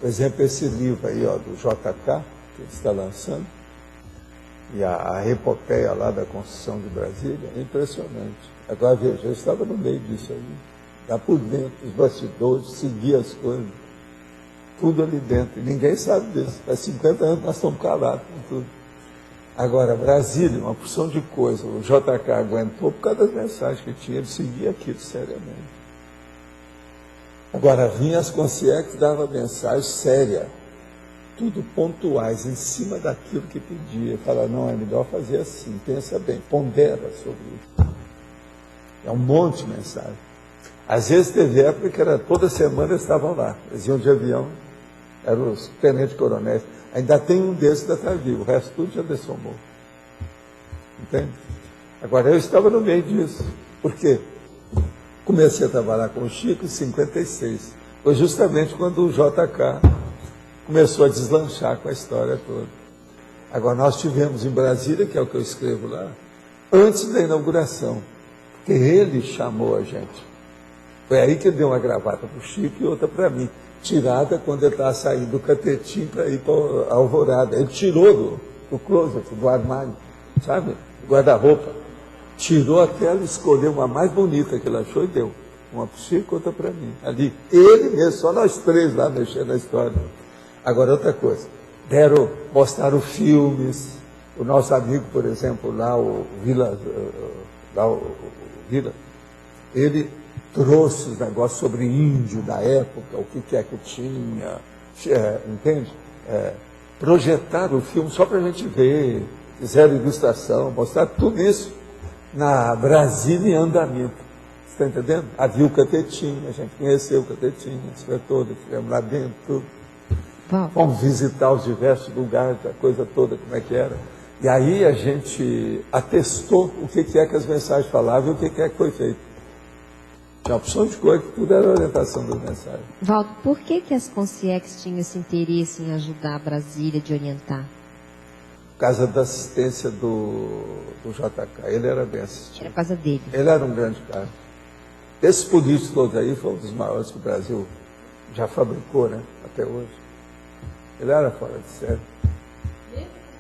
Por exemplo, esse livro aí, ó, do JK, que ele está lançando, e a epopeia lá da construção de Brasília, é impressionante. Agora, veja, eu estava no meio disso aí, lá por dentro, os bastidores, seguia as coisas, tudo ali dentro, e ninguém sabe disso. Faz 50 anos nós estamos calados com tudo. Agora, Brasília, uma porção de coisa, o JK aguentou por causa das mensagens que tinha, ele seguia aquilo seriamente. Agora, vinha as consciências, dava mensagem séria, tudo pontuais, em cima daquilo que pedia. Fala, não, é melhor fazer assim, pensa bem, pondera sobre isso. É um monte de mensagem. Às vezes teve época que era, toda semana eles estavam lá, eles iam de avião, eram os tenentes-coronéis. Ainda tem um desses que está vivo, o resto tudo já dessomou. Entende? Agora, eu estava no meio disso. Por quê? Comecei a trabalhar com o Chico em 56. Foi justamente quando o JK começou a deslanchar com a história toda. Agora, nós tivemos em Brasília, que é o que eu escrevo lá, antes da inauguração, porque ele chamou a gente. Foi aí que ele deu uma gravata para o Chico e outra para mim, tirada quando ele estava saindo do catetim para ir para a Alvorada. Ele tirou do closet, do armário, sabe? Do guarda-roupa. Tirou aquela, escolheu uma mais bonita que ele achou e deu. Uma para o Chico, outra para mim. Ali, ele mesmo, só nós três lá mexendo na história. Agora, outra coisa. Mostraram filmes. O nosso amigo, por exemplo, lá, o Vila, ele trouxe os negócios sobre índio da época, o que é que tinha, entende? Projetaram o filme só para a gente ver, fizeram ilustração, mostraram tudo isso na Brasília em andamento. Você está entendendo? Havia o catetinho, a gente conheceu o catetinho, estivemos lá dentro, tudo. Fomos visitar os diversos lugares, a coisa toda, como é que era. E aí a gente atestou o que é que as mensagens falavam e o que é que foi feito. Tinha opção de coisa, que tudo era orientação das mensagens. Valdo, por que as consciex tinham esse interesse em ajudar a Brasília, de orientar? Por causa da assistência do JK. Ele era bem assistido. Era por causa dele. Ele era um grande cara. Esses políticos todos aí foram um dos maiores que o Brasil já fabricou, né? Até hoje. Ele era fora de série.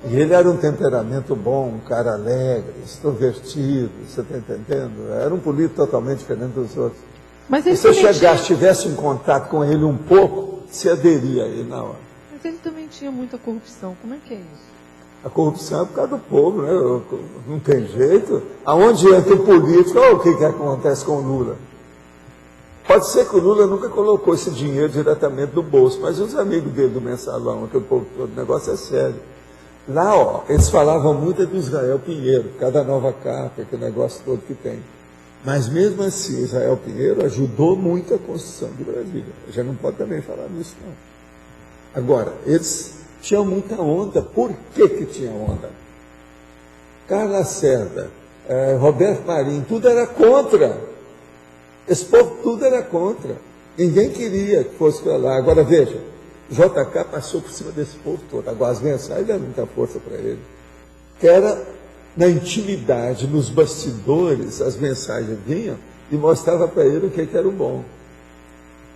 E ele era um temperamento bom, um cara alegre, extrovertido, você está entendendo? Era um político totalmente diferente dos outros. Mas se você chegasse, tivesse um contato com ele um pouco, se aderia a ele na hora. Mas ele também tinha muita corrupção. Como é que é isso? A corrupção é por causa do povo, né? Não tem jeito. Aonde entra o político, olha o que acontece com o Lula. Pode ser que o Lula nunca colocou esse dinheiro diretamente no bolso, mas os amigos dele do mensalão, aquele povo todo, o negócio é sério. Lá, ó, eles falavam muito do Israel Pinheiro, cada nova carta, aquele negócio todo que tem. Mas mesmo assim, Israel Pinheiro ajudou muito a construção de Brasília. Já não pode também falar nisso, não. Agora, eles tinham muita onda. Por que tinha onda? Carlos Lacerda, Roberto Marinho, tudo era contra. Esse povo tudo era contra. Ninguém queria que fosse para lá. Agora, veja, JK passou por cima desse povo todo. Agora, as mensagens deram muita força para ele. Que era na intimidade, nos bastidores, as mensagens vinham e mostrava para ele o que era o bom.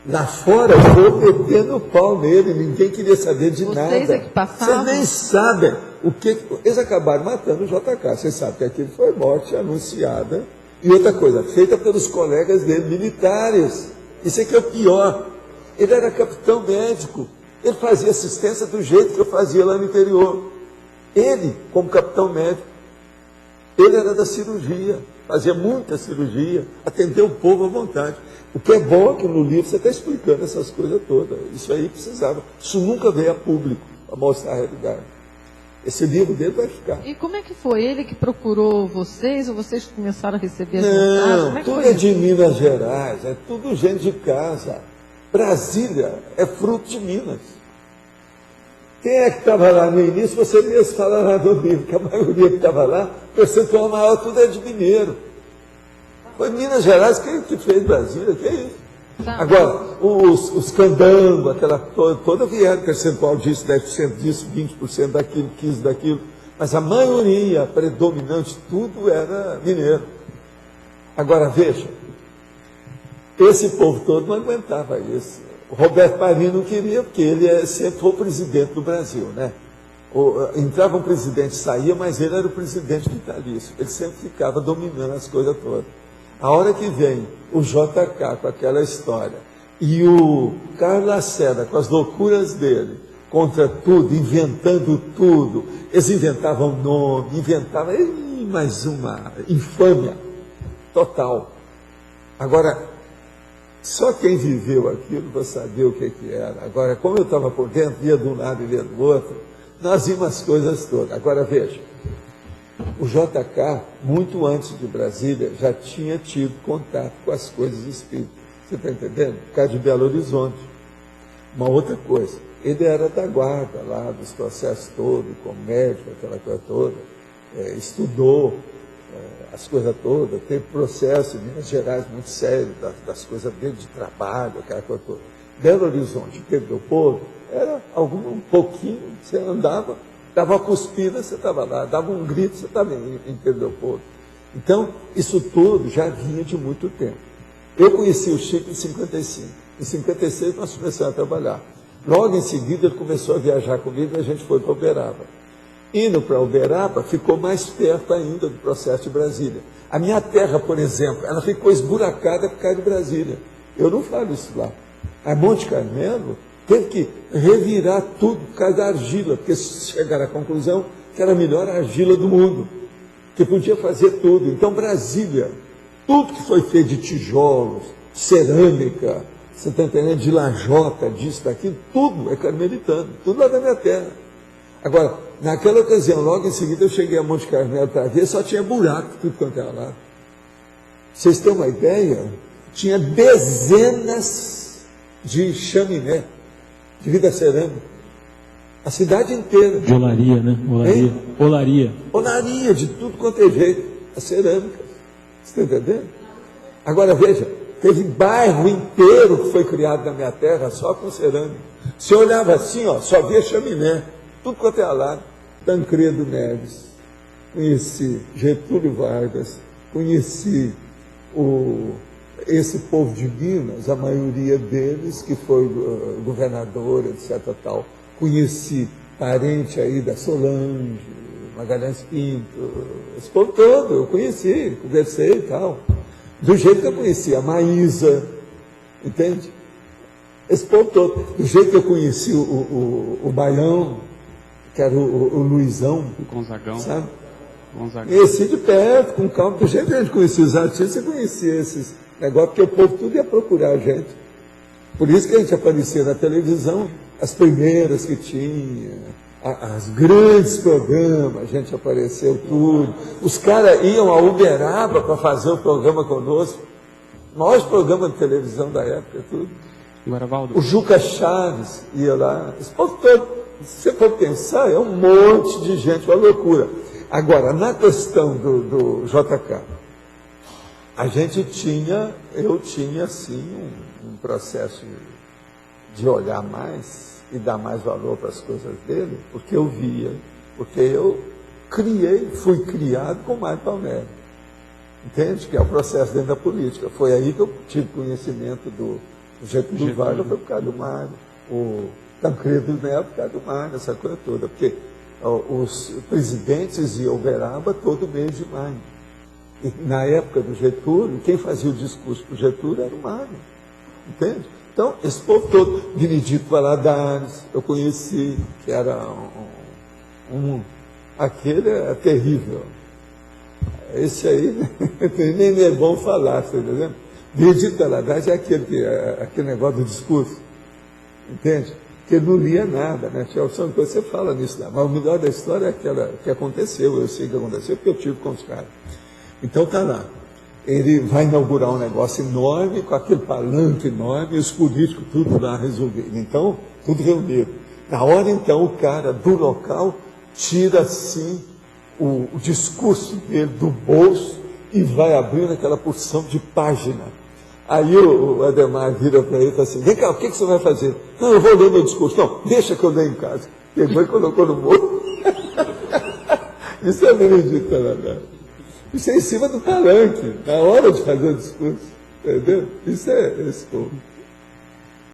Lá fora, eu metendo o pau nele, ninguém queria saber de nada. Vocês é que passavam? Vocês nem sabem o que... Eles acabaram matando o JK. Vocês sabem que aquilo foi morte anunciada. E outra coisa, feita pelos colegas dele, militares. Isso é que é o pior. Ele era capitão médico. Ele fazia assistência do jeito que eu fazia lá no interior. Ele, como capitão médico, ele era da cirurgia, fazia muita cirurgia, atendeu o povo à vontade. O que é bom é que no livro você está explicando essas coisas todas. Isso aí precisava. Isso nunca veio a público para mostrar a realidade. Esse livro dele vai ficar. E como é que foi? Ele que procurou vocês ou vocês começaram a receber as mensagens? Não, Como é que tudo foi é de Minas Gerais, é tudo gente de casa. Brasília é fruto de Minas. Quem é que estava lá no início? Você mesmo fala lá no livro, que a maioria que estava lá, o percentual maior, tudo é de mineiro. Foi Minas Gerais que fez Brasília, que é isso. Tá. Agora, os candangos, aquela toda vieram, percentual disso, 10% disso, 20% daquilo, 15% daquilo. Mas a maioria, a predominante, tudo era mineiro. Agora, veja, esse povo todo não aguentava isso. O Roberto Marinho não queria, porque ele sempre foi o presidente do Brasil, né? Entrava um presidente, saía, mas ele era o presidente vitalício. Ele sempre ficava dominando as coisas todas. A hora que vem o JK com aquela história e o Carlos Lacerda com as loucuras dele, contra tudo, inventando tudo, eles inventavam nome, inventavam mais uma infâmia total. Agora, só quem viveu aquilo vai saber o que era. Agora, como eu estava por dentro, via de um lado e via do outro, nós vimos as coisas todas. Agora, veja, o JK, muito antes de Brasília, já tinha tido contato com as coisas espíritas. Você está entendendo? Por causa de Belo Horizonte. Uma outra coisa, ele era da guarda lá, dos processos todos, com médico, aquela coisa toda, estudou as coisas todas, teve processo em Minas Gerais muito sério, das coisas dele de trabalho, aquela coisa toda. Belo Horizonte, Pedro Leopoldo, era um pouquinho, você andava, dava uma cuspida, você estava lá, dava um grito, você estava em Pedro Leopoldo. Então, isso tudo já vinha de muito tempo. Eu conheci o Chico em 55. Em 56 nós começamos a trabalhar. Logo em seguida ele começou a viajar comigo e a gente foi para Uberaba. Indo para Uberaba, ficou mais perto ainda do processo de Brasília. A minha terra, por exemplo, ela ficou esburacada por causa de Brasília. Eu não falo isso lá. A Monte Carmelo teve que revirar tudo por causa da argila, porque chegaram à conclusão que era a melhor argila do mundo, que podia fazer tudo. Então Brasília, tudo que foi feito de tijolos, cerâmica, você está entendendo, de lajota, disso, daquilo, tudo é carmelitano, tudo lá da minha terra. Agora, naquela ocasião, logo em seguida, eu cheguei a Monte Carmelo para ver, só tinha buraco, tudo quanto era lá. Vocês têm uma ideia? Tinha dezenas de chaminé, de vida cerâmica. A cidade inteira. De olaria, né? Olaria. Olaria. Olaria, de tudo quanto é jeito. A cerâmica. Você está entendendo? Agora, veja, teve bairro inteiro que foi criado na minha terra só com cerâmica. Se olhava assim, ó, só via chaminé. Tudo quanto é lado. Tancredo Neves. Conheci Getúlio Vargas. Conheci esse povo de Minas, a maioria deles, que foi governador, etc. Tal. Conheci parente aí da Solange, Magalhães Pinto, esse povo todo, eu conheci, conversei e tal. Do jeito que eu conheci a Maísa, entende? Esse povo todo. Do jeito que eu conheci o Baião, que era o Luizão, Gonzagão, sabe? Gonzagão. Conheci de perto, com calma. Do jeito que a gente conhecia os artistas, você conhecia esses negócios, porque o povo tudo ia procurar a gente. Por isso que a gente aparecia na televisão, as primeiras que tinha, as grandes programas, a gente apareceu tudo. Os caras iam a Uberaba para fazer o programa conosco. Nós, programa de televisão da época, tudo. Agora, Valdo. O Juca Chaves ia lá. Esse povo todo, se você for pensar, é um monte de gente, uma loucura. Agora, na questão do JK, eu tinha, assim, um processo de olhar mais e dar mais valor para as coisas dele, porque eu via, porque eu fui criado com o Mário Palmério, entende? Que é o processo dentro da política. Foi aí que eu tive conhecimento do Getúlio Vargas, foi por causa do Mário, o Tancredo Neto por causa do Mário, essa coisa toda, porque os presidentes iam a Uberaba todo mês de maio. E na época do Getúlio, quem fazia o discurso para o Getúlio era o Mário, entende? Então, esse povo todo, Benedito Valadares, eu conheci, que era aquele é terrível. Esse aí, nem é bom falar, você está entendendo? Benedito Valadares é aquele negócio do discurso, entende? Que ele não lia nada, né? Tinha opção de coisa, você fala nisso lá. Mas o melhor da história é aquela que aconteceu, eu sei que aconteceu, porque eu tive com os caras. Então está lá. Ele vai inaugurar um negócio enorme, com aquele palanque enorme, e os políticos tudo lá resolvido. Então, tudo reunido. Na hora, então, o cara do local tira, assim, o discurso dele do bolso e vai abrindo aquela porção de página. Aí o Ademar vira para ele e fala assim, vem cá, o que você vai fazer? Não, eu vou ler meu discurso. Não, deixa que eu leio em casa. Pegou e colocou no bolso. Isso é Benedito Valadares. Isso é em cima do palanque, na hora de fazer o discurso, entendeu? Isso é esse povo.